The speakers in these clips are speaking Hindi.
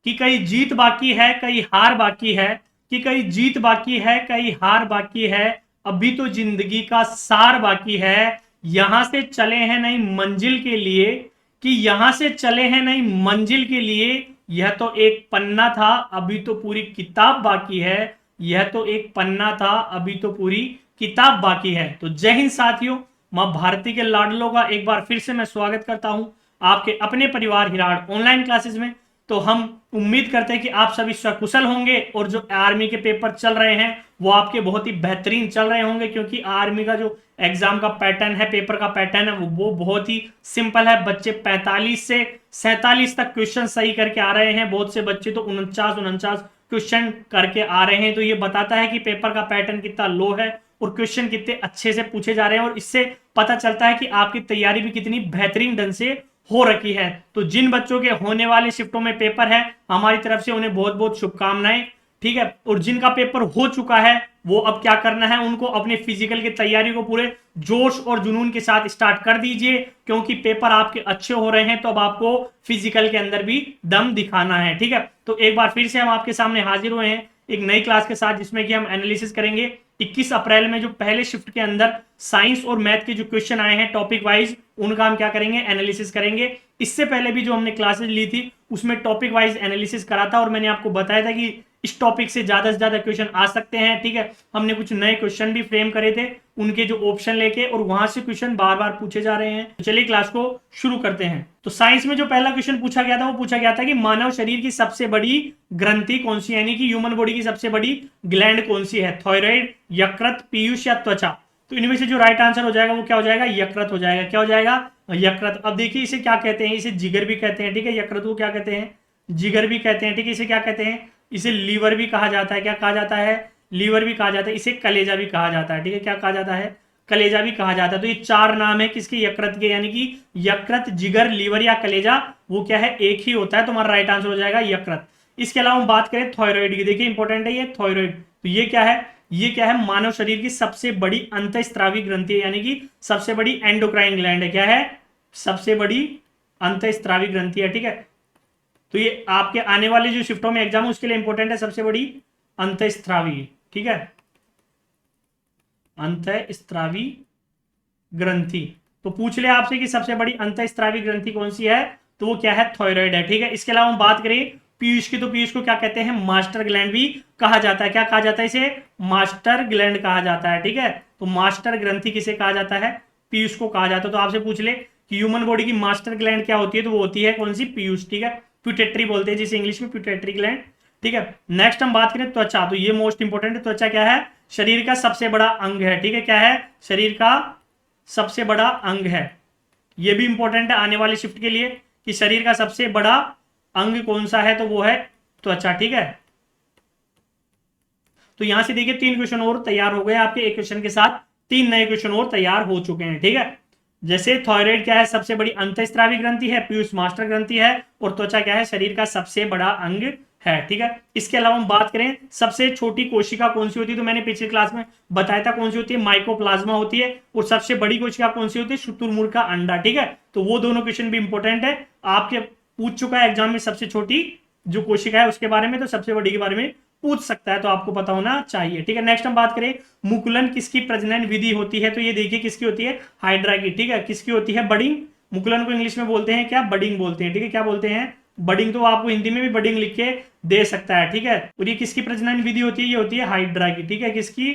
कि कहीं जीत बाकी है कहीं हार बाकी है, कि कहीं जीत बाकी है कहीं हार बाकी है, अभी तो जिंदगी का सार बाकी है, यहां से चले हैं नई मंजिल के लिए, कि यहां से चले हैं नई मंजिल के लिए, यह तो एक पन्ना था अभी तो पूरी किताब बाकी है, यह तो एक पन्ना था अभी तो पूरी किताब बाकी है। तो जय हिंद साथियों, मां भारती के लाडलों का एक बार फिर से मैं स्वागत करता हूं आपके अपने परिवार हिराड़ ऑनलाइन क्लासेस में। तो हम उम्मीद करते हैं कि आप सभी सकुशल होंगे और जो आर्मी के पेपर चल रहे हैं वो आपके बहुत ही बेहतरीन चल रहे होंगे, क्योंकि आर्मी का जो एग्जाम का पैटर्न है, पेपर का पैटर्न है, वो बहुत ही सिंपल है। बच्चे 45 से 47 तक क्वेश्चन सही करके आ रहे हैं, बहुत से बच्चे तो 49 क्वेश्चन करके आ रहे हैं। तो ये बताता है कि पेपर का पैटर्न कितना लो है और क्वेश्चन कितने अच्छे से पूछे जा रहे हैं, और इससे पता चलता है कि आपकी तैयारी भी कितनी बेहतरीन ढंग से हो रखी है। तो जिन बच्चों के होने वाले शिफ्टों में पेपर है, हमारी तरफ से उन्हें बहुत बहुत शुभकामनाएं, ठीक है। और जिनका पेपर हो चुका है वो अब क्या करना है, उनको अपने फिजिकल की तैयारी को पूरे जोश और जुनून के साथ स्टार्ट कर दीजिए, क्योंकि पेपर आपके अच्छे हो रहे हैं तो अब आपको फिजिकल के अंदर भी दम दिखाना है, ठीक है। तो एक बार फिर से हम आपके सामने हाजिर हुए हैं एक नई क्लास के साथ, जिसमें कि हम एनालिसिस करेंगे 21 अप्रैल में जो पहले शिफ्ट के अंदर साइंस और मैथ के जो क्वेश्चन आए हैं टॉपिक वाइज, उनका हम क्या करेंगे, एनालिसिस करेंगे। इससे पहले भी जो हमने क्लासेस ली थी उसमें टॉपिक वाइज एनालिसिस करा था, और मैंने आपको बताया था कि इस टॉपिक से ज्यादा क्वेश्चन आ सकते हैं, ठीक है। हमने कुछ नए क्वेश्चन भी फ्रेम करे थे उनके जो ऑप्शन लेके, और वहां से क्वेश्चन बार बार पूछे जा रहे हैं। तो चलिए क्लास को शुरू करते हैं। तो साइंस में जो पहला क्वेश्चन पूछा गया था वो पूछा गया था कि मानव शरीर की सबसे बड़ी ग्रंथि कौन सी है, यानी कि ह्यूमन बॉडी की सबसे बड़ी ग्लैंड कौन सी है, थायराइड, यकृत, पीयूष या त्वचा। तो इनमें से जो राइट आंसर हो जाएगा वो क्या हो जाएगा, यकृत हो जाएगा। क्या हो जाएगा, यकृत। अब देखिए इसे क्या कहते हैं, इसे जिगर भी कहते हैं, ठीक है। यकृत को क्या कहते हैं, जिगर भी कहते हैं, ठीक है। इसे क्या कहते हैं, इसे लीवर भी कहा जाता है। क्या कहा जाता है, लीवर भी कहा जाता है। इसे कलेजा भी कहा जाता है, ठीक है। क्या कहा जाता है, कलेजा भी कहा जाता है। तो ये चार नाम है किसके, यकृत के, यानी कि यकृत, जिगर, लीवर या कलेजा, वो क्या है, एक ही होता है। तुम्हारा राइट आंसर हो जाएगा यकृत। इसके अलावा हम बात करें थायराइड की, देखिए इंपॉर्टेंट है ये थायराइड। तो ये क्या है, ये क्या है, मानव शरीर की सबसे बड़ी अंतःस्रावी ग्रंथि है, यानी कि सबसे बड़ी एंडोक्राइन ग्लैंड है। क्या है, सबसे बड़ी अंतःस्रावी ग्रंथि है, ठीक है। तो ये आपके आने वाले जो शिफ्टों में एग्जाम है उसके लिए इंपॉर्टेंट है, सबसे बड़ी अंतःस्रावी, ठीक है, अंतःस्रावी ग्रंथि। तो पूछ ले आपसे कि सबसे बड़ी अंतःस्रावी ग्रंथि कौन सी है, तो वो क्या है, थायराइड है, ठीक है। इसके अलावा हम बात करें पीयूष की, तो पीयूष को क्या कहते हैं, मास्टर ग्लैंड भी कहा जाता है। क्या कहा जाता है इसे, मास्टर ग्लैंड कहा जाता है, ठीक है। तो मास्टर ग्रंथि किसे कहा जाता है, पीयूष को कहा जाता है। तो आपसे पूछ ले कि ह्यूमन बॉडी की मास्टर ग्लैंड क्या होती है, तो वो होती है कौन सी, पीयूष, ठीक है। प्यूटेट्री बोलते हैं जिसे इंग्लिश में, प्यूटेट्री ग्लैंड, ठीक है। नेक्स्ट हम बात करें त्वचा, तो ये मोस्ट इंपोर्टेंट है। त्वचा क्या है, शरीर का सबसे बड़ा अंग है, ठीक है। क्या है, शरीर का सबसे बड़ा अंग है। ये भी इंपॉर्टेंट है आने वाले शिफ्ट के लिए कि शरीर का सबसे बड़ा अंग कौन सा है, तो वो है त्वचा, ठीक है। तो यहां से देखिए 3 क्वेश्चन और तैयार हो गए आपके, एक क्वेश्चन के साथ 3 नए क्वेश्चन और तैयार हो चुके हैं, ठीक है। जैसे थायराइड क्या है, सबसे बड़ी अंतःस्रावी ग्रंथि है, पीयूष मास्टर ग्रंथि है, और त्वचा क्या है, शरीर का सबसे बड़ा अंग है, ठीक है। इसके अलावा हम बात करें सबसे छोटी कोशिका कौन सी होती है, तो मैंने पिछली क्लास में बताया था कौन सी होती है, माइकोप्लाज्मा होती है। और सबसे बड़ी कोशिका कौन सी होती है, शुतुरमुर्ग का अंडा, ठीक है। तो वो दोनों क्वेश्चन भी इंपॉर्टेंट है, आपके पूछ चुका है एग्जाम में सबसे छोटी जो कोशिका है उसके बारे में, तो सबसे बड़ी के बारे में पूछ सकता है, तो आपको पता होना चाहिए, ठीक है। नेक्स्ट हम बात करें मुकुलन किसकी प्रजनन विधि होती है, तो ये देखिए किसकी होती है, हाइड्रा की, ठीक है। किसकी होती है, बडिंग। मुकुलन को इंग्लिश में बोलते हैं क्या, बडिंग बोलते हैं, ठीक है। क्या बोलते हैं, बडिंग। तो आपको हिंदी में भी बडिंग लिख के दे सकता है, ठीक है। और ये किसकी प्रजनन विधि होती है, ये होती है हाइड्रा की, ठीक है। किसकी,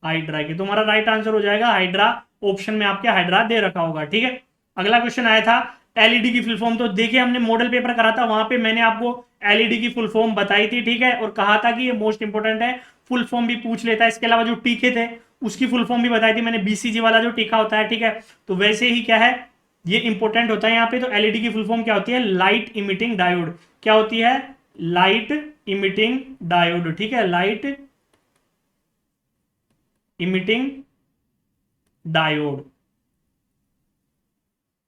हाइड्रा की। तो हमारा राइट आंसर हो जाएगा हाइड्रा, ऑप्शन में आपके हाइड्रा दे रखा होगा, ठीक है। अगला क्वेश्चन आया था एलईडी की फुल फॉर्म, तो देखिए हमने मॉडल पेपर करा था, वहां पे मैंने आपको एलईडी की फुल फॉर्म बताई थी, ठीक है। और कहा था कि ये मोस्ट इंपोर्टेंट है, फुल फॉर्म भी पूछ लेता है। इसके अलावा जो टीके थे उसकी फुल फॉर्म भी बताई थी मैंने, बीसीजी वाला जो टीका होता है, ठीक है। तो वैसे ही क्या है, ये इंपॉर्टेंट होता है यहाँ पे। तो एलईडी की फुल फॉर्म क्या होती है, लाइट इमिटिंग डायोड। क्या होती है, लाइट इमिटिंग डायोड, ठीक है, लाइट इमिटिंग डायोड।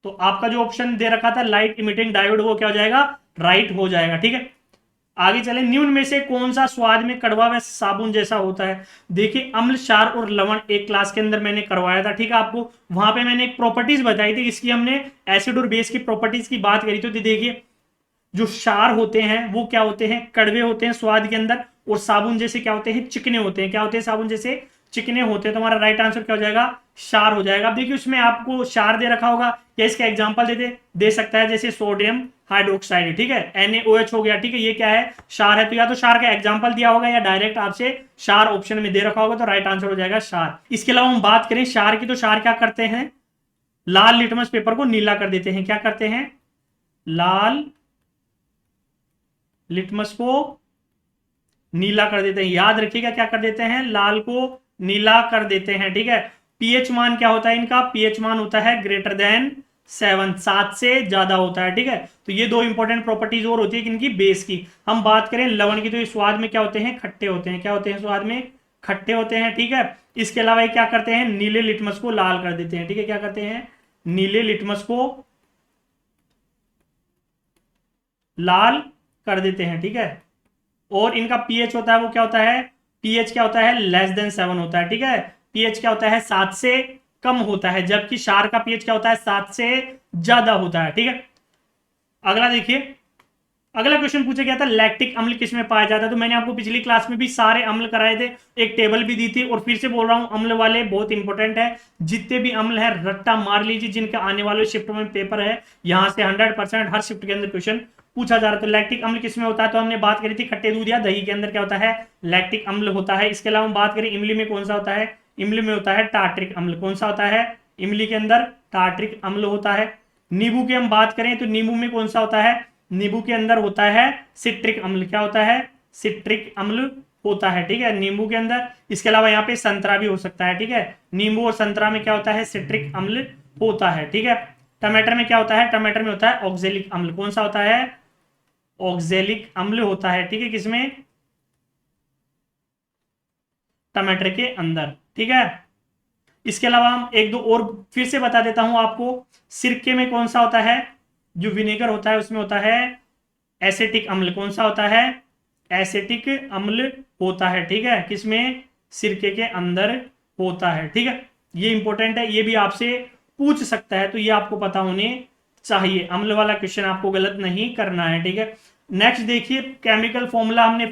तो आपका जो ऑप्शन दे रखा था लाइट इमिटिंग डायोड, वो क्या हो जाएगा, राइट हो जाएगा, ठीक है। आगे चले, निम्न में से कौन सा स्वाद में कड़वा व साबुन जैसा होता है। देखिए अम्ल, क्षार और लवण एक क्लास के अंदर मैंने करवाया था, ठीक है। आपको वहां पे मैंने एक प्रॉपर्टीज बताई थी, इसकी हमने एसिड और बेस की प्रॉपर्टीज की बात करी थी। तो देखिए जो क्षार होते हैं वो क्या होते हैं, कड़वे होते हैं स्वाद के अंदर, और साबुन जैसे क्या होते हैं, चिकने होते हैं। क्या होते हैं, साबुन जैसे चिकने होते हैं। तो हमारा राइट आंसर क्या हो जाएगा, क्षार हो जाएगा। अब देखिए उसमें आपको क्षार दे रखा होगा, या इसका एग्जांपल दे सकता है, जैसे सोडियम हाइड्रोक्साइड, ठीक है, NaOH हो गया, ठीक है, ये क्या है, क्षार है। तो या तो क्षार का एग्जांपल दिया होगा या डायरेक्ट आपसे क्षार ऑप्शन में दे रखा होगा, तो राइट आंसर हो जाएगा क्षार। इसके अलावा हम बात करें क्षार की, तो क्षार क्या करते हैं, लाल लिटमस पेपर को नीला कर देते हैं। क्या करते हैं, लाल लिटमस को नीला कर देते हैं। याद रखिएगा क्या कर देते हैं, लाल को नीला कर देते हैं, ठीक है। पीएच मान क्या होता है इनका, पीएच मान होता है ग्रेटर देन 7, 7 से ज्यादा होता है, ठीक है। तो ये दो इंपॉर्टेंट प्रॉपर्टीज और होती है इनकी बेस की। हम बात करें लवण की, तो ये स्वाद में क्या होते हैं, खट्टे होते हैं। क्या होते हैं, स्वाद में खट्टे होते हैं, ठीक है। इसके अलावा ये क्या करते हैं, नीले लिटमस को लाल कर देते हैं, ठीक है। क्या करते हैं, नीले लिटमस को लाल कर देते हैं, ठीक है। और इनका पीएच होता है वो क्या होता है, पीएच क्या होता है, लेस देन 7 होता है, ठीक है। पीएच क्या होता है, 7 से कम होता है, जबकि क्षार का पीएच क्या होता है, 7 से ज्यादा होता है, ठीक है। अगला देखिए, अगला क्वेश्चन पूछा गया था लैक्टिक अम्ल किस में पाया जाता है। तो मैंने आपको पिछली क्लास में भी सारे अम्ल कराए थे, एक टेबल भी दी थी, और फिर से बोल रहा हूं अम्ल वाले बहुत इंपॉर्टेंट है। जितने भी अम्ल है रट्टा मार लीजिए, जिनके आने वाले शिफ्ट में पेपर है, यहां से 100% हर शिफ्ट के अंदर क्वेश्चन पूछा जा रहा है। तो लैक्टिक अम्ल किस में होता है, तो हमने बात करी थी खट्टे दूध या दही के अंदर क्या होता है, लैक्टिक अम्ल होता है। इसके अलावा हम बात करें इमली में कौन सा होता है, इमली में होता है टार्ट्रिक अम्ल। कौन सा होता है, इमली के अंदर टार्ट्रिक अम्ल होता है। नींबू की हम बात करें तो नींबू में कौन सा होता है, नींबू के अंदर होता है सिट्रिक अम्ल। क्या होता है, सिट्रिक अम्ल होता है, ठीक है, नींबू के अंदर। इसके अलावा यहाँ पे संतरा भी हो सकता है, ठीक है। नींबू और संतरा में क्या होता है, सिट्रिक अम्ल होता है, ठीक है। टमाटर में क्या होता है, टमाटर में होता है ऑक्जेलिक अम्ल। कौन सा होता है, ऑक्जेलिक अम्ल होता है, ठीक है, किसमें, टमाटर के अंदर, ठीक है। इसके अलावा हम एक दो और फिर से बता देता हूं आपको। सिरके में कौन सा होता है, जो विनेगर होता है उसमें होता है एसिटिक अम्ल। कौन सा होता है, एसिटिक अम्ल होता है, ठीक है, किसमें, सिरके के अंदर होता है, ठीक है। ये इंपॉर्टेंट है, ये भी आपसे पूछ सकता है, तो ये आपको पता होने चाहिए। अम्ल वाला क्वेश्चन आपको गलत नहीं करना है, ठीक है। नेक्स्ट देखिए, केमिकल फॉर्मूला हमने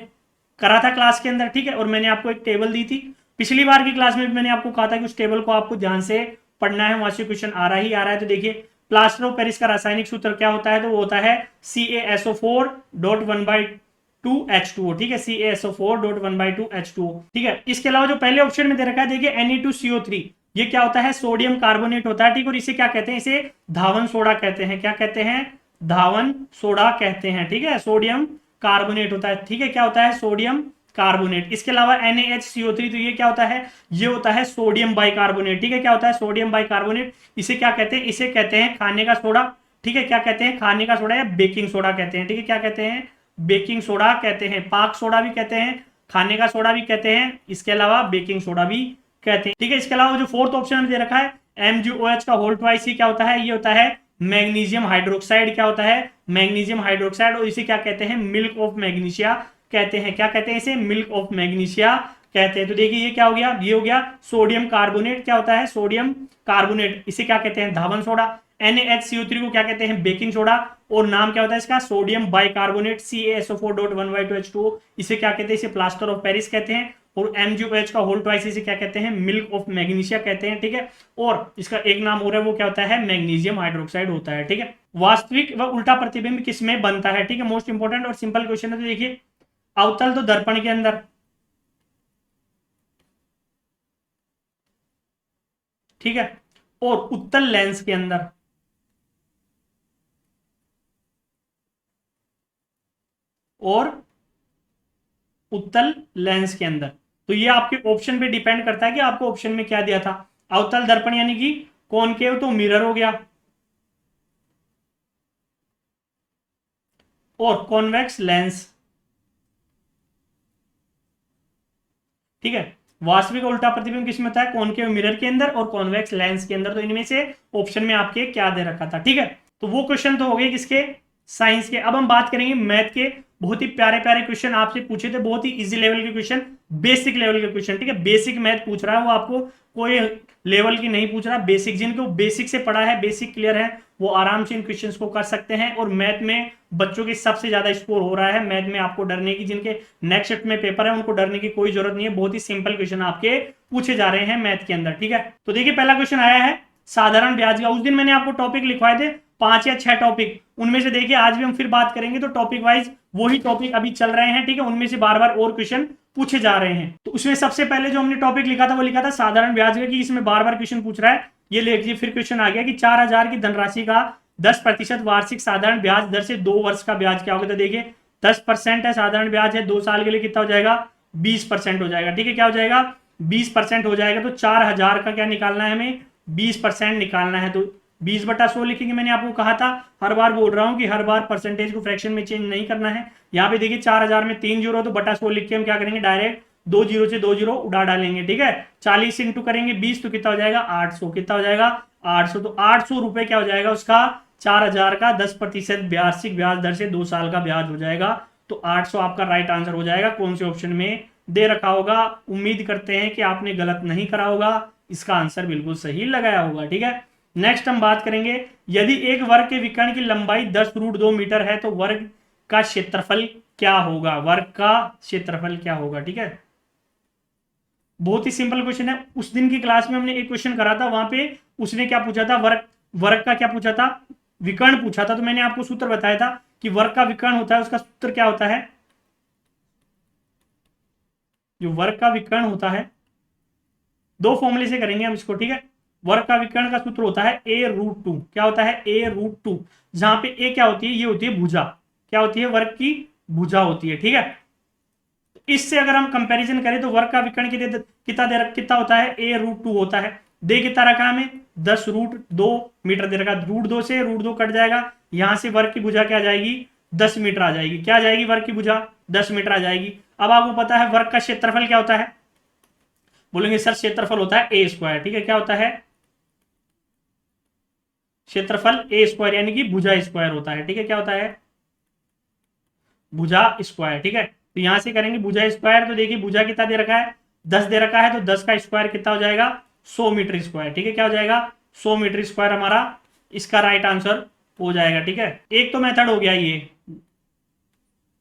करा था क्लास के अंदर, ठीक है, और मैंने आपको एक टेबल दी थी पिछली बार की क्लास में भी। मैंने आपको कहा था कि उस टेबल को आपको ध्यान से पढ़ना है, वहां से क्वेश्चन आ रहा ही आ रहा है। तो देखिए, प्लास्टर ऑफ पेरिस का रासायनिक सूत्र क्या होता है, तो वो होता है CaSO4.1/2H2O, ठीक है, CaSO4.1/2H2O, ठीक है। इसके अलावा जो पहले ऑप्शन में दे रखा है देखिए Ne2CO3, ये क्या होता है, सोडियम कार्बोनेट होता है, ठीक। और इसे क्या कहते हैं, इसे धावन सोडा कहते हैं। क्या कहते हैं, धावन सोडा कहते हैं, ठीक है। सोडियम कार्बोनेट होता है, ठीक है, क्या होता है, सोडियम कार्बोनेट। इसके अलावा NaHCO3, तो ये क्या होता है, ये होता है सोडियम बाइकार्बोनेट, ठीक है। क्या होता है, सोडियम बाइकार्बोनेट। इसे क्या कहते हैं, इसे कहते हैं खाने का सोडा, ठीक है। क्या कहते हैं, खाने का सोडा या बेकिंग सोडा कहते हैं, ठीक है। क्या कहते हैं, बेकिंग सोडा कहते हैं, पाक सोडा भी कहते हैं, खाने का सोडा भी कहते हैं, इसके अलावा बेकिंग सोडा भी कहते हैं, ठीक है। इसके अलावा जो फोर्थ ऑप्शन दे रखा है MgOH का होल ट्वाइस, ये क्या होता है, ये होता है मैग्नीशियम हाइड्रोक्साइड। क्या होता है, मैग्नीशियम हाइड्रोक्साइड। और इसे क्या कहते हैं, मिल्क ऑफ मैग्नीशिया कहते हैं। क्या कहते हैं, इसे मिल्क ऑफ मैग्नीशिया कहते हैं। तो देखिए ये क्या हो गया, ये हो गया सोडियम कार्बोनेट। क्या होता है, सोडियम कार्बोनेट। इसे क्या कहते हैं, धावन सोडा। NaHCO3 को क्या कहते हैं, बेकिंग सोडा। और नाम क्या होता है इसका, सोडियम बाइकार्बोनेट, CaSO4.1/2H2O। इसे क्या कहते हैं, इसे प्लास्टर ऑफ पेरिस कहते हैं। और MgOH का होल ट्वाइस इसे क्या कहते हैं, मिल्क ऑफ मैग्नीशिया कहते हैं, ठीक है। और इसका एक नाम और है, वो क्या होता है, मैग्नीशियम हाइड्रोक्साइड होता है, ठीक है। वास्तविक व उल्टा प्रतिबिंब किसमें बनता है, ठीक है, मोस्ट इंपोर्टेंट और सिंपल क्वेश्चन है। तो देखिए, अवतल तो दर्पण के अंदर, ठीक है, और उत्तल लेंस के अंदर, और उत्तल लेंस के अंदर। तो ये आपके ऑप्शन पे डिपेंड करता है कि आपको ऑप्शन में क्या दिया था। अवतल दर्पण यानी कि कॉनकेव तो मिरर हो गया, और कॉन्वेक्स लेंस, ठीक है। वास्तविक उल्टा प्रतिबिंब किसमें होता है, कॉनकेव मिरर के अंदर और कॉन्वेक्स लेंस के अंदर। तो इनमें से ऑप्शन में आपके क्या दे रखा था, ठीक है। तो वो क्वेश्चन तो हो गए किसके, साइंस के। अब हम बात करेंगे मैथ के। बहुत ही प्यारे प्यारे क्वेश्चन आपसे पूछे थे, बहुत ही इजी लेवल के क्वेश्चन, बेसिक लेवल के क्वेश्चन, ठीक है। बेसिक मैथ पूछ रहा है वो, आपको कोई लेवल की नहीं पूछ रहा। बेसिक, जिनको बेसिक से पढ़ा है, बेसिक क्लियर है, वो आराम से इन क्वेश्चंस को कर सकते हैं। और मैथ में बच्चों के सबसे ज्यादा स्कोर हो रहा है। मैथ में आपको डरने की, जिनके नेक्स्ट शिफ्ट में पेपर है, उनको डरने की कोई जरूरत नहीं है। बहुत ही सिंपल क्वेश्चन आपके पूछे जा रहे हैं मैथ के अंदर, ठीक है। तो देखिए पहला क्वेश्चन आया है साधारण ब्याज का। उस दिन मैंने आपको टॉपिक लिखवाए थे 5 या 6 टॉपिक, उनमें से देखिए आज भी हम फिर बात करेंगे तो टॉपिक वाइज वही टॉपिक अभी चल रहे हैं, ठीक है। उनमें से बार बार और क्वेश्चन पूछे जा रहे हैं। तो उसमें सबसे पहले जो हमने टॉपिक लिखा था वो लिखा था साधारण ब्याज का, कि इसमें बार बार क्वेश्चन पूछ रहा है। ये लीजिए फिर क्वेश्चन आ गया कि 4,000 की धनराशि का 10% वार्षिक साधारण ब्याज दर से 2 वर्ष का ब्याज क्या होगा। तो देखिए 10% है साधारण ब्याज है, 2 साल के लिए कितना हो जाएगा, 20% हो जाएगा, ठीक है। क्या हो जाएगा, 20% हो जाएगा। तो 4,000 का क्या निकालना है हमें, 20% निकालना है। तो 20/100 लिखेंगे। मैंने आपको कहा था, हर बार बोल रहा हूं कि हर बार परसेंटेज को फ्रैक्शन में चेंज नहीं करना है। यहाँ पे देखिए 4,000 में 3 जीरो, तो बटा 100 लिख के हम क्या करेंगे, डायरेक्ट 2 जीरो से 2 जीरो उड़ा डालेंगे, ठीक है। 40 इंटू करेंगे 20, तो कितना हो जाएगा 800, कितना हो जाएगा 800। तो 800 रुपए क्या हो जाएगा उसका, 4,000 का 10% वार्षिक ब्याज दर से 2 साल का ब्याज हो जाएगा। तो 800 आपका राइट आंसर हो जाएगा। कौन से ऑप्शन में दे रखा होगा, उम्मीद करते हैं कि आपने गलत नहीं करा होगा, इसका आंसर बिल्कुल सही लगाया होगा, ठीक है। नेक्स्ट हम बात करेंगे, यदि एक वर्ग के विकर्ण की लंबाई 10√2 मीटर है तो वर्ग का क्षेत्रफल क्या होगा, वर्ग का क्षेत्रफल क्या होगा, ठीक है। बहुत ही सिंपल क्वेश्चन है। उस दिन की क्लास में हमने एक क्वेश्चन करा था, वहां पे उसने क्या पूछा था, वर्ग, वर्ग का क्या पूछा था, विकर्ण पूछा था। तो मैंने आपको सूत्र बताया था कि वर्ग का विकर्ण होता है, उसका सूत्र क्या होता है, जो वर्ग का विकर्ण होता है, 2 फॉर्मूले से करेंगे हम इसको, ठीक है। वर्ग का विकर्ण का सूत्र होता है a√2। क्या होता है, a√2, जहां पे a क्या होती है, ये होती है भुजा। क्या होती है, वर्ग की भुजा होती है, ठीक है। इससे अगर हम कंपैरिजन करें तो वर्ग का विकर्ण कितना होता है, a√2 होता है। दे कितना रखा हमें, 10√2 मीटर दे रखा। √2 से √2 कट जाएगा, यहां से वर्ग की भुजा क्या आ जाएगी, 10 मीटर आ जाएगी। क्या आ जाएगी, वर्ग की भुजा 10 मीटर आ जाएगी। अब आपको पता है वर्ग का क्षेत्रफल क्या होता है, बोलेंगे सर क्षेत्रफल होता है a², ठीक है। क्या होता है, क्षेत्रफल a², यानी कि भुजा स्क्वायर होता है, ठीक है। क्या होता है, भुजा स्क्वायर, ठीक है। तो यहां से करेंगे भुजा स्क्वायर, तो देखिए भुजा कितना दे रखा है, 10 दे रखा है, तो 10 का स्क्वायर कितना हो जाएगा, 100 मीटर स्क्वायर, ठीक है। क्या हो जाएगा, 100 मीटर स्क्वायर हमारा इसका राइट आंसर हो जाएगा, ठीक है। एक तो मेथड हो गया ये।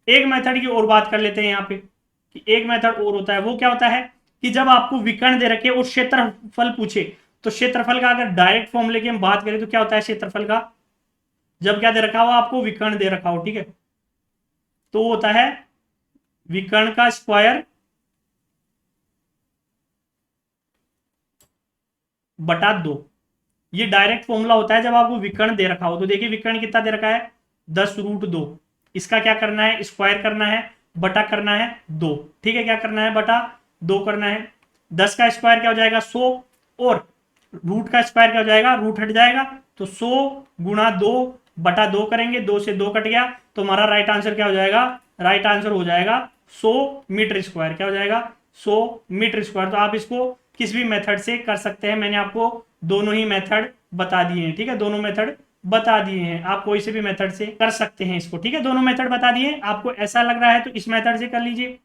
एक मेथड की और बात कर लेते हैं यहाँ पे, कि एक मेथड और होता है, वो क्या होता है कि जब आपको विकर्ण दे रखे और क्षेत्रफल पूछे, तो क्षेत्रफल का अगर डायरेक्ट फॉर्मूले की हम बात करें तो क्या होता है क्षेत्रफल का, जब क्या दे रखा हो आपको, विकर्ण दे रखा हो, ठीक है, तो होता है विकर्ण का स्क्वायर बटा 2। ये डायरेक्ट फॉर्मूला होता है जब आपको विकर्ण दे रखा हो। तो देखिए विकर्ण कितना दे रखा है, 10√2। इसका क्या करना है, स्क्वायर करना है, बटा करना है 2, ठीक है। क्या करना है, बटा 2 करना है। 10 का स्क्वायर क्या हो जाएगा, 100, और रूट का स्क्वायर क्या हो जाएगा, रूट हट जाएगा, तो 100 गुणा 2 बटा 2 करेंगे, 2 से 2 कट गया, तो हमारा राइट आंसर क्या हो जाएगा, राइट आंसर हो जाएगा 100 मीटर स्क्वायर। क्या हो जाएगा, 100 मीटर स्क्वायर। तो आप इसको किस भी मेथड से कर सकते हैं, मैंने आपको दोनों ही मेथड बता दिए हैं, ठीक है। दोनों मेथड बता दिए हैं, आप कोई से भी मेथड से कर सकते हैं इसको, ठीक है। दोनों मेथड बता दिए, आपको ऐसा लग रहा है तो इस मेथड से कर लीजिए,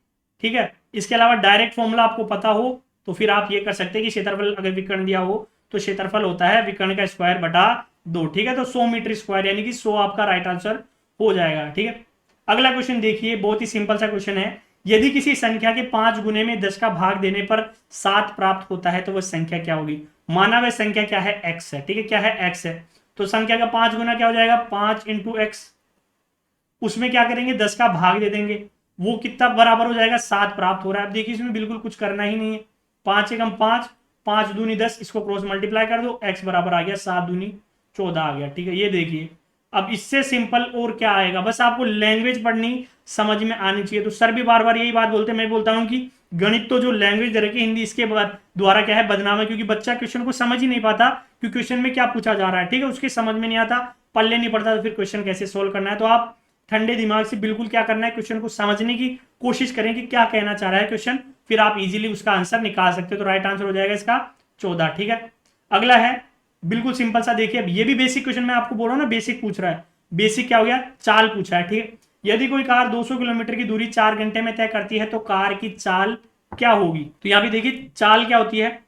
ठीक है। इसके अलावा डायरेक्ट फॉर्मूला आपको पता हो तो फिर आप ये कर सकते हैं कि क्षेत्रफल अगर विकर्ण दिया हो तो क्षेत्रफल होता है विकर्ण का स्क्वायर बटा 2, ठीक है। तो 100 मीटर स्क्वायर यानी कि 100 आपका राइट आंसर हो जाएगा, ठीक है। अगला क्वेश्चन देखिए, बहुत ही सिंपल सा क्वेश्चन है। यदि किसी संख्या के 5 गुने में 10 का भाग देने पर 7 प्राप्त होता है तो वह संख्या क्या होगी। माना वह संख्या क्या है, x है, ठीक है। क्या है, x है। तो संख्या का 5 गुना क्या हो जाएगा, 5 इंटू एक्स। उसमें क्या करेंगे, 10 का भाग दे देंगे, वो कितना बराबर हो जाएगा, 7 प्राप्त हो रहा है। अब देखिए इसमें बिल्कुल कुछ करना ही नहीं है, 5 एकम 5, 5 दूनी 10, इसको क्रॉस मल्टीप्लाई कर दो, x बराबर आ गया 7 दूनी 14 आ गया, ठीक है। ये देखिए अब इससे सिंपल और क्या आएगा, बस आपको लैंग्वेज पढ़नी समझ में आनी चाहिए। तो सर भी बार बार यही बात बोलते हैं, मैं बोलता हूं कि गणित तो जो लैंग्वेज दे रखी हिंदी, इसके द्वारा क्या है, बदनाम है, क्योंकि बच्चा क्वेश्चन को समझ ही नहीं पाता कि क्वेश्चन में क्या पूछा जा रहा है, ठीक है। उसके समझ में नहीं आता, पल्ले नहीं पड़ता, तो फिर क्वेश्चन कैसे सोल्व करना है। तो आप ठंडे दिमाग से बिल्कुल क्या करना है, क्वेश्चन को समझने की कोशिश करें कि क्या कहना चाह रहा है क्वेश्चन, फिर आप इजीली उसका आंसर निकाल सकते हो। तो राइट आंसर हो जाएगा इसका 14, ठीक है। अगला है बिल्कुल सिंपल सा, देखिए अब ये भी बेसिक क्वेश्चन मैं आपको बोल रहा हूँ ना, बेसिक पूछ रहा है। बेसिक क्या हो गया, चाल पूछा है, ठीक है। यदि कोई कार 200 किलोमीटर की दूरी 4 घंटे में तय करती है तो कार की चाल क्या होगी। तो यहां पे देखिए चाल क्या होती है,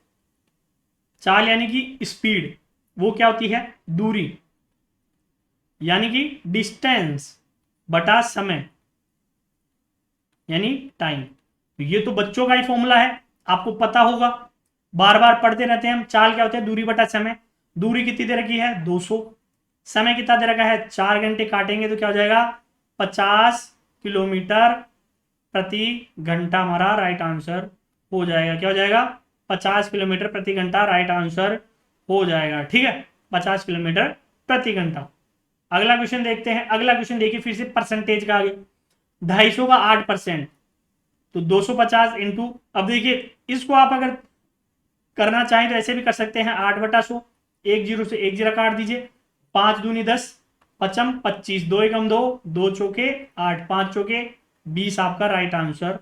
चाल यानी कि स्पीड, वो क्या होती है, दूरी यानी कि डिस्टेंस बटा समय यानी टाइम। तो ये तो बच्चों का ही फॉर्मूला है, आपको पता होगा, बार बार पढ़ते रहते हैं हम। चाल क्या होता है, दूरी बटा समय। दूरी कितनी दे रखी है, 200। समय कितना दे रखा है, 4 घंटे, काटेंगे तो क्या हो जाएगा, 50 किलोमीटर प्रति घंटा हमारा राइट आंसर हो जाएगा। क्या हो जाएगा, 50 किलोमीटर प्रति घंटा राइट आंसर हो जाएगा, ठीक है, 50 किलोमीटर प्रति घंटा। अगला क्वेश्चन देखते हैं। अगला क्वेश्चन देखिए फिर से परसेंटेज का आगे, 250 का 8%, तो 250 इंटू, अब देखिए इसको आप अगर करना चाहें तो ऐसे भी कर सकते हैं, 8/100, एक जीरो से एक जीरो काट दीजिए, 5 दूनी 10, पचम 25, 2 एकम 2, 2 चौके 8, 5 चौके 20 आपका राइट आंसर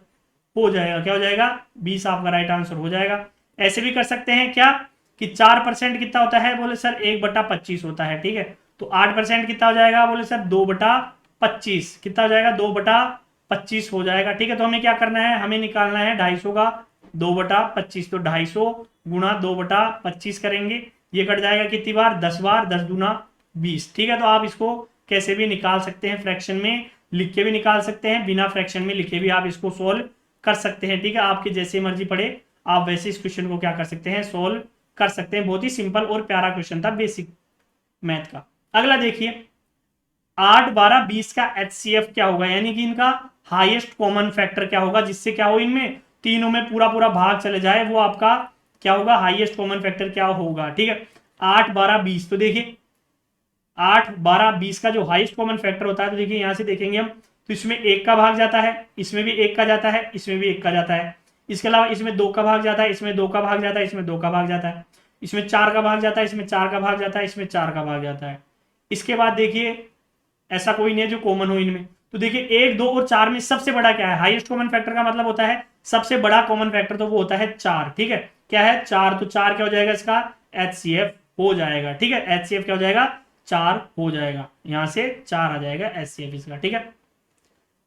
हो जाएगा। क्या हो जाएगा, 20 आपका राइट आंसर हो जाएगा। ऐसे भी कर सकते हैं क्या कि 4% कितना होता है, बोले सर 1/25 होता है, ठीक है। तो 8% कितना हो जाएगा, बोले सर 2/25, कितना हो जाएगा, 2/25 हो जाएगा, ठीक है। तो हमें क्या करना है, हमें निकालना है 250 का 2/25, तो 250 गुणा 2/25 करेंगे, ये कट जाएगा कितनी बार, 10 बार, 10 दूना 20, ठीक है। तो आप इसको कैसे भी निकाल सकते हैं, फ्रैक्शन में लिख के भी निकाल सकते हैं, बिना फ्रैक्शन में लिखे भी आप इसको सोल्व कर सकते हैं, ठीक है। आपकी जैसे मर्जी पड़े आप वैसे इस क्वेश्चन को क्या कर सकते हैं, सोल्व कर सकते हैं। बहुत ही सिंपल और प्यारा क्वेश्चन था बेसिक मैथ का। अगला देखिए, 8, 12, 20 का HCF क्या होगा, यानी कि इनका हाईएस्ट कॉमन फैक्टर क्या होगा, जिससे क्या हो, इनमें तीनों में पूरा पूरा भाग चले जाए, वो आपका क्या होगा, हाईएस्ट कॉमन फैक्टर क्या होगा, ठीक है। 8, 12, 20, तो देखिए 8, 12, 20 का जो हाईएस्ट कॉमन फैक्टर होता है, तो देखिए यहां से देखेंगे हम, तो इसमें एक का भाग जाता है, इसमें भी एक का जाता है, इसमें भी एक का जाता है, इसके अलावा इसमें 2 का भाग जाता है, इसमें 2 का भाग जाता है, इसमें 2 का भाग जाता है, इसमें 4 का भाग जाता है, इसमें 4 का भाग जाता है, इसमें 4 का भाग जाता है। इसके बाद देखिए ऐसा कोई नहीं है जो कॉमन हो इनमें। तो देखिए 1, 2 और 4 में सबसे बड़ा क्या है, हाईएस्ट कॉमन फैक्टर का मतलब होता है सबसे बड़ा कॉमन फैक्टर, तो वो होता है 4, ठीक है। क्या है, 4, तो 4 क्या हो जाएगा इसका, HCF हो जाएगा, ठीक है। HCF क्या हो जाएगा, 4 हो जाएगा, यहां से 4 आ जाएगा HCF इसका, ठीक है।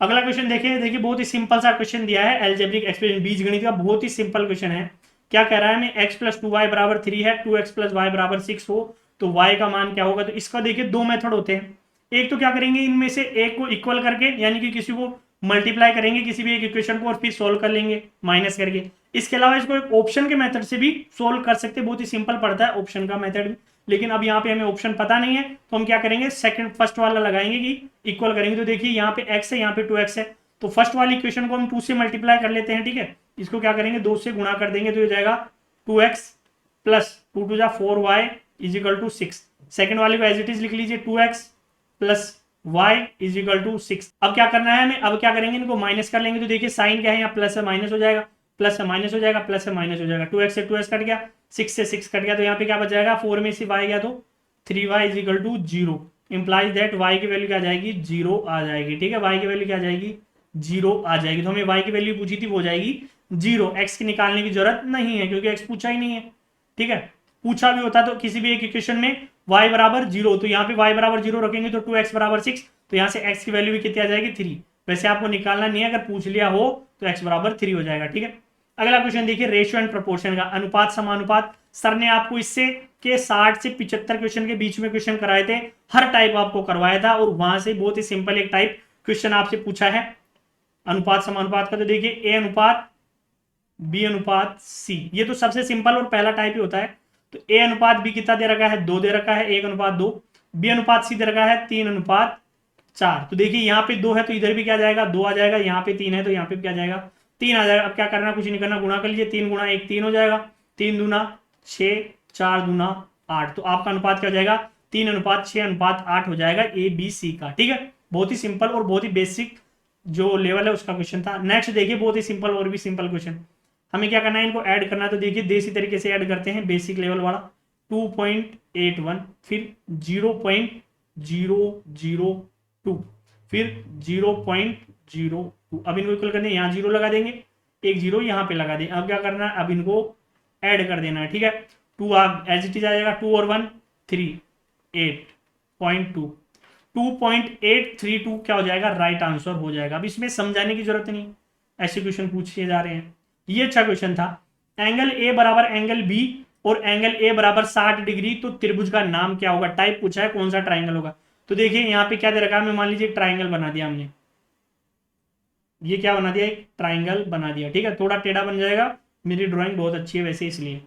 अगला क्वेश्चन देखिए, देखिए बहुत ही सिंपल सा क्वेश्चन दिया है, एल्जेब्रिक एक्सप्रेशन बीजगणित का, बहुत ही सिंपल क्वेश्चन है। क्या कह रहा है हमें, x + 2y = 3 है, 2x + y = 6 हो तो y का मान क्या होगा। तो इसका देखिए दो मेथड होते हैं, एक तो क्या करेंगे, इनमें से एक को इक्वल करके, यानी कि किसी को मल्टीप्लाई करेंगे किसी भी एक इक्वेशन को और फिर सोल्व कर लेंगे माइनस करके। इसके अलावा इसको एक ऑप्शन के मेथड से भी सोल्व कर सकते हैं, बहुत ही सिंपल पड़ता है ऑप्शन का मेथड, लेकिन अब यहाँ पे हमें ऑप्शन पता नहीं है, तो हम क्या करेंगे, सेकंड फर्स्ट वाला लगाएंगे कि इक्वल करेंगे। तो देखिए यहाँ पे x है, यहाँ पे 2x है, तो फर्स्ट वाली इक्वेशन को हम 2 से मल्टीप्लाई कर लेते हैं, ठीक है। इसको क्या करेंगे, 2 से गुणा कर देंगे, तो ये जाएगा 2x + 2 × 4y = 6। सेकंड वाली को एज इट इज लिख लीजिए, 2x + y = 6। अब क्या करना है हमें, अब क्या करेंगे, इनको माइनस कर लेंगे, तो देखिए साइन क्या है, यहाँ प्लस है माइनस हो जाएगा, प्लस है माइनस हो जाएगा, प्लस है माइनस हो जाएगा, 2x से 2x कट गया, 6 से 6 कट गया, तो यहाँ पे क्या बच जाएगा, 4 में से y गया तो 3y = 0, इंप्लाइज दैट y की वैल्यू क्या आ जाएगी, 0 आ जाएगी, ठीक है। y की वैल्यू क्या आ जाएगी, 0 आ जाएगी। तो हमें y की वैल्यू पूछी थी वो जाएगी 0, x की निकालने की जरूरत नहीं है क्योंकि x पूछा ही नहीं है, ठीक है। पूछा भी होता तो किसी भी एक इक्वेशन में y = 0, तो यहाँ पे y = 0 रखेंगे तो 2x = 6, तो यहाँ से x की वैल्यू भी कितनी आ जाएगी, 3। वैसे आपको निकालना नहीं है, अगर पूछ लिया हो तो x = 3 हो जाएगा, ठीक है। अगला क्वेश्चन देखिए, रेशियो एंड प्रोपोर्शन का, अनुपात समानुपात। सर ने आपको इससे के 60 से 75 क्वेश्चन के बीच में क्वेश्चन कराए थे, हर टाइप आपको करवाया था, और वहां से बहुत ही सिंपल एक टाइप क्वेश्चन आपसे पूछा है अनुपात समानुपात का। तो देखिए A/B/C, ये तो सबसे सिंपल और पहला टाइप ही होता है। तो A/B कितना दे रखा है, 2 दे रखा है, 1/2। B/C दे रखा है 3/4। तो देखिए यहाँ पे 2 है तो इधर भी क्या जाएगा, 2 आ जाएगा, यहाँ पे 3 है तो यहाँ पे क्या जाएगा, 3 आ जाएगा। अब क्या करना, कुछ नहीं करना, गुणा कर लीजिए, 3 × 1 3 हो जाएगा, 3 दूना 6, 4 दूना 8, तो आपका अनुपात क्या हो जाएगा, 3/6/8 हो जाएगा ABC का, ठीक है। बहुत ही सिंपल और बहुत ही बेसिक जो लेवल है उसका क्वेश्चन था। नेक्स्ट देखिए, बहुत ही सिंपल और भी सिंपल क्वेश्चन, हमें क्या करना है, इनको ऐड करना है। तो देखिए देसी तरीके से ऐड करते हैं, बेसिक लेवल वाला, 2.81, फिर 0.002, फिर 0.02। अब इनको इक्वल करने, यहाँ 0 लगा देंगे, एक 0 यहाँ पे लगा देंगे। अब क्या करना है, अब इनको ऐड कर देना है, ठीक है। 2 एज इट इज आ जाएगा, 2 और 1 3, 8.2। 2.832 क्या हो जाएगा, राइट आंसर हो जाएगा। अब इसमें समझाने की जरूरत नहीं, ऐसे क्वेश्चन पूछे जा रहे हैं। ये अच्छा क्वेश्चन था। एंगल ए बराबर एंगल बी और एंगल ए बराबर 60 डिग्री, तो त्रिभुज का नाम क्या होगा, टाइप पूछा है कौन सा ट्राइंगल होगा। तो देखिए यहाँ पे क्या दे रखा है, मैं मान लीजिए एक ट्राइंगल बना दिया हमने, ये क्या बना दिया, एक ट्राइंगल बना दिया, ठीक है। थोड़ा टेढ़ा बन जाएगा, मेरी ड्राइंग बहुत अच्छी है वैसे इसलिए,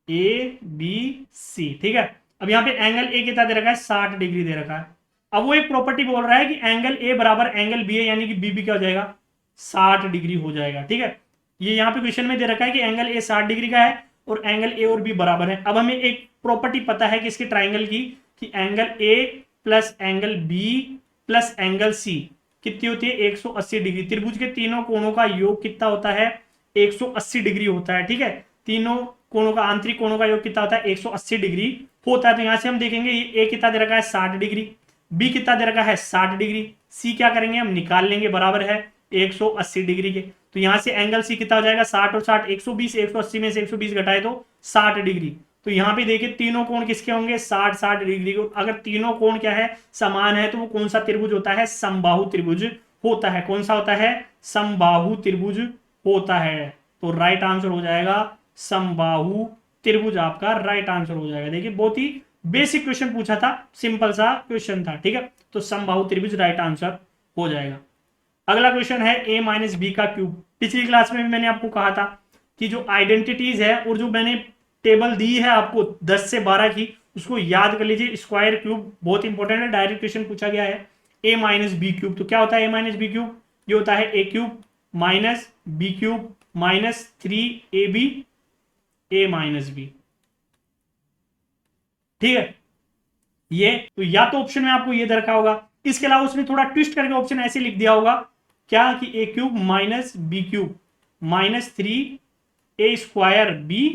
ए बी सी, ठीक है। अब यहाँ पे एंगल ए कितना दे रखा है, 60 डिग्री दे रखा है। अब वो एक प्रॉपर्टी बोल रहा है कि एंगल ए बराबर एंगल बी है, यानी कि बी भी क्या हो जाएगा, 60 डिग्री हो जाएगा, ठीक है। ये यहाँ पे क्वेश्चन में दे रखा है कि एंगल ए 60 डिग्री का है और एंगल ए और बी बराबर है। अब हमें एक प्रॉपर्टी पता है कि इसके ट्राइंगल की, कि angle A plus angle B plus angle C कितनी होती है, 180 डिग्री। त्रिभुज के तीनों कोणों का योग कितना होता है, 180 डिग्री होता है, ठीक है। तीनों कोणों का, आंतरिक कोणों का योग कितना होता है, 180 डिग्री होता है। तो यहां से हम देखेंगे ए कितना दे रखा है, 60 डिग्री, बी कितना दे रखा है, 60 डिग्री, सी क्या करेंगे हम निकाल लेंगे, बराबर है 180 डिग्री के। तो यहां से एंगल सी कितना हो जाएगा, 60 और 60 120, 180 में से 120 घटाए तो 60 डिग्री। तो यहाँ पे देखिए तीनों कोण किसके होंगे, 60-60 डिग्री को। अगर तीनों कोण क्या है, समान है, तो वो कौन सा त्रिभुज होता है, समबाहु त्रिभुज होता है। कौन सा होता है, समबाहु त्रिभुज होता है। तो राइट आंसर हो जाएगा समबाहु त्रिभुज, आपका राइट आंसर हो जाएगा। देखिए बहुत ही बेसिक क्वेश्चन पूछा था, सिंपल सा क्वेश्चन था, ठीक है। तो समबाहु त्रिभुज राइट आंसर हो जाएगा। अगला क्वेश्चन है a माइनस बी का क्यूब। पिछली क्लास में भी मैंने आपको कहा था कि जो आइडेंटिटीज है और जो मैंने टेबल दी है आपको 10 से 12 की, उसको याद कर लीजिए। स्क्वायर क्यूब बहुत इंपॉर्टेंट है, डायरेक्ट क्वेश्चन पूछा गया है। a माइनस बी क्यूब, तो क्या होता है a माइनस बी क्यूब, ये होता है a cube minus B cube minus 3ab a minus B, ठीक है। ये तो या तो ऑप्शन में आपको ये दे रखा होगा, इसके अलावा उसने थोड़ा ट्विस्ट करके ऑप्शन ऐसे लिख दिया होगा क्या, कि a cube minus B cube minus 3a square B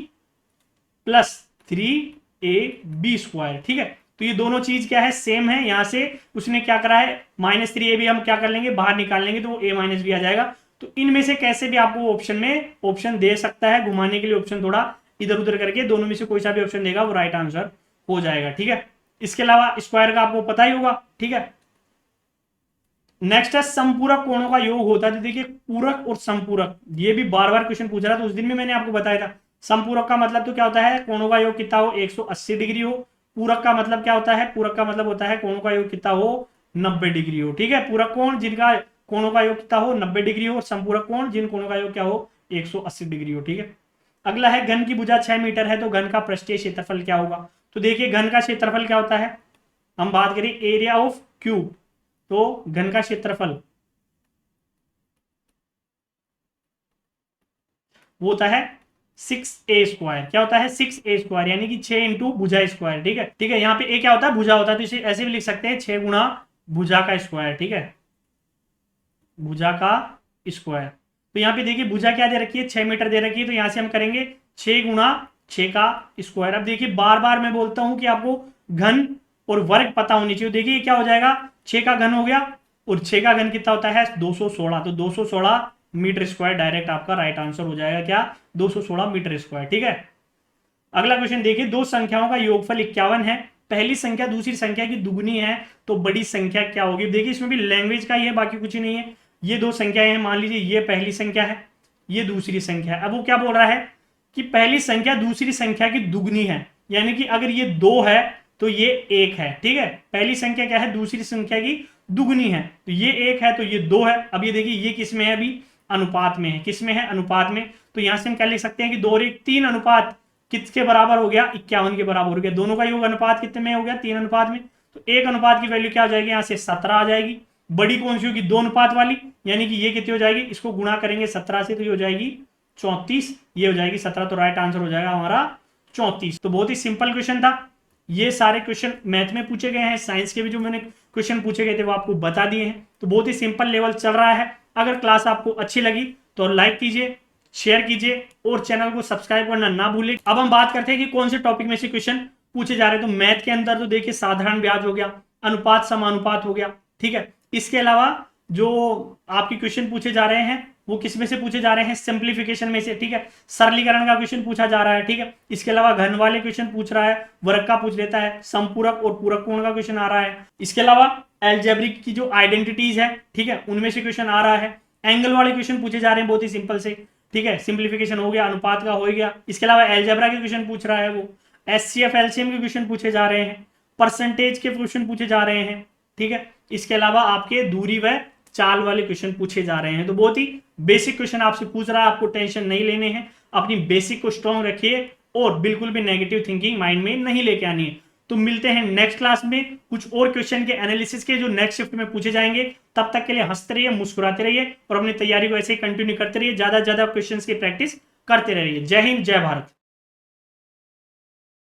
plus 3ab square, ठीक है। तो ये दोनों चीज क्या है, सेम है। यहां से उसने क्या करा है, माइनस 3ab हम क्या कर लेंगे, बाहर निकाल लेंगे, तो वो a माइनस बी आ जाएगा। तो इनमें से कैसे भी आपको ऑप्शन में ऑप्शन दे सकता है, घुमाने के लिए ऑप्शन थोड़ा इधर उधर करके, दोनों में से कोई सा भी ऑप्शन देगा वो राइट आंसर हो जाएगा, ठीक है। इसके अलावा स्क्वायर का आपको पता ही होगा, ठीक है। नेक्स्ट है समपूरक कोणों का योग होता है। तो देखिए पूरक और समपूरक, ये भी बार बार क्वेश्चन पूछ रहा था, उस दिन भी मैंने आपको बताया था। समपूरक का मतलब तो क्या होता है, कोणों का योग कितना हो, 180 डिग्री हो। पूरक का मतलब क्या होता है, पूरक का मतलब होता है कोणों का योग कितना हो, 90 डिग्री हो, ठीक है। पूरक कोण जिनका कोणों का योग कितना हो, 90 डिग्री हो, और संपूरक कोण जिन कोणों का योग क्या हो, 180 डिग्री हो, ठीक है। अगला है घन की भुजा 6 मीटर है, तो घन का पृष्ठीय क्षेत्रफल क्या होगा। तो देखिए घन का क्षेत्रफल क्या होता है, हम बात करें एरिया ऑफ क्यूब, तो घन का क्षेत्रफल वो होता है 6a स्क्वायर। क्या होता है, 6a स्क्वायर, यानी कि 6 इंटू भुजा स्क्वायर, ठीक है। ठीक है, यहाँ पे a क्या होता है, भुजा होता है, तो इसे ऐसे भी लिख सकते हैं 6 गुणा भुजा का स्क्वायर, ठीक है, भुजा का स्क्वायर। तो यहाँ पे देखिए भुजा क्या दे रखी है, 6 मीटर दे रखी है, तो यहाँ से हम करेंगे 6 गुणा 6 का स्क्वायर। अब देखिए बार बार मैं बोलता हूं कि आपको घन और वर्ग पता होनी चाहिए। देखिए क्या हो जाएगा, 6 का घन हो गया, और 6 का घन कितना होता है, 216, तो 216 मीटर स्क्वायर डायरेक्ट आपका राइट आंसर हो जाएगा, क्या, 216 मीटर स्क्वायर, ठीक है। अगला क्वेश्चन देखिए, दो संख्याओं का योगफल 51 है, पहली संख्या दूसरी संख्या की दुगनी है, तो बड़ी संख्या क्या होगी। देखिए इसमें भी लैंग्वेज का ही है, बाकी कुछ नहीं है। ये दो संख्याएं हैं, मान लीजिए ये पहली संख्या है, ये दूसरी संख्या है। अब वो क्या बोल रहा है कि पहली संख्या दूसरी संख्या की दुगनी है, यानी कि अगर ये 2 है तो ये 1 है, ठीक है। पहली संख्या क्या है, दूसरी संख्या की दुगनी है, तो ये 1 है तो ये 2 है। अब ये देखिए ये किस में है, अभी अनुपात में है, किस में है, अनुपात में। तो यहां से हम क्या लिख सकते हैं कि 2 और 1 3 अनुपात किसके बराबर हो गया, 51 के बराबर हो गया। दोनों का योग अनुपात कितने में हो गया, 3 अनुपात में। तो 1 अनुपात की वैल्यू क्या हो जाएगी, यहाँ से 17 आ जाएगी। बड़ी कौन सी होगी, 2 अनुपात वाली, यानी कि ये कितनी हो जाएगी, इसको गुणा करेंगे 17 से तो ये हो जाएगी 34, ये हो जाएगी 17, तो राइट आंसर हो जाएगा हमारा 34। तो बहुत ही सिंपल क्वेश्चन था। ये सारे क्वेश्चन मैथ में पूछे गए हैं, साइंस के भी जो मैंने क्वेश्चन पूछे गए थे वो आपको बता दिए हैं। तो बहुत ही सिंपल लेवल चल रहा है। अगर क्लास आपको अच्छी लगी तो लाइक कीजिए, शेयर कीजिए और चैनल को सब्सक्राइब करना ना भूलिए। अब हम बात करते हैं कि कौन से टॉपिक में से क्वेश्चन पूछे जा रहे हैं। तो मैथ के अंदर तो देखिए साधारण ब्याज हो गया, अनुपात समानुपात हो गया, ठीक है। इसके अलावा जो आपके क्वेश्चन पूछे जा रहे हैं वो किस में से पूछे जा रहे हैं, सिंप्लीफिकेशन में से, ठीक है। सरलीकरण का क्वेश्चन पूछा जा रहा है, ठीक है। इसके अलावा घन वाले क्वेश्चन पूछ रहा है, वर्ग का पूछ लेता है, समपूरक और पूरक कोण का क्वेश्चन आ रहा है। इसके अलावा एल्जेब्रिक की जो आइडेंटिटीज है, ठीक है, उनमें से क्वेश्चन आ रहा है। एंगल वाले क्वेश्चन पूछे जा रहे हैं बहुत ही सिंपल से, ठीक है। सिंप्लीफिकेशन हो गया, अनुपात का हो गया। इसके अलावा एल्जेब्रा के क्वेश्चन पूछ रहा है वो, एचसीएफ एलसीएम के क्वेश्चन पूछे जा रहे हैं, परसेंटेज के क्वेश्चन पूछे जा रहे हैं, ठीक है। इसके अलावा आपके दूरी व चाल वाले क्वेश्चन पूछे जा रहे हैं। तो बहुत ही बेसिक क्वेश्चन आपसे पूछ रहा है, आपको टेंशन नहीं लेने हैं, अपनी बेसिक को स्ट्रॉन्ग रखिए और बिल्कुल भी नेगेटिव थिंकिंग माइंड में नहीं लेके आनी है। तो मिलते हैं नेक्स्ट क्लास में कुछ और क्वेश्चन के एनालिसिस के, जो नेक्स्ट शिफ्ट में पूछे जाएंगे। तब तक के लिए हंसते रहिए, मुस्कुराते रहिए और अपनी तैयारी को ऐसे ही कंटिन्यू करते रहिए, ज्यादा से ज्यादा क्वेश्चन की प्रैक्टिस करते रहिए। जय हिंद, जय भारत।